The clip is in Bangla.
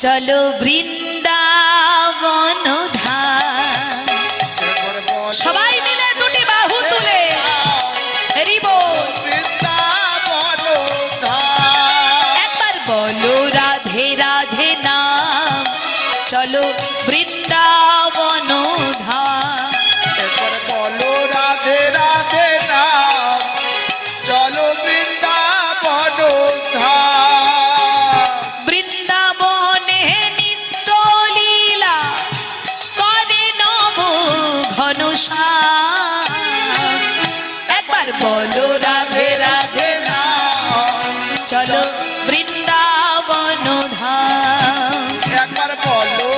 চলো বৃন্দাবন ধাম। সবাই মিলে দুটি বাহু তুলে একবার বলো রাধে রাধে নাম, চলো বৃন্দাবন ধাম। একবার বলো রাধে রাধে নাম, চলো বৃন্দাবন ধাম। বৃন্দাবনে নিত্য লীলা করে নব ঘনশ্যাম। একবার বলো রাধে রাধে নাম, চলো বৃন্দাবন ধাম। একবার বলো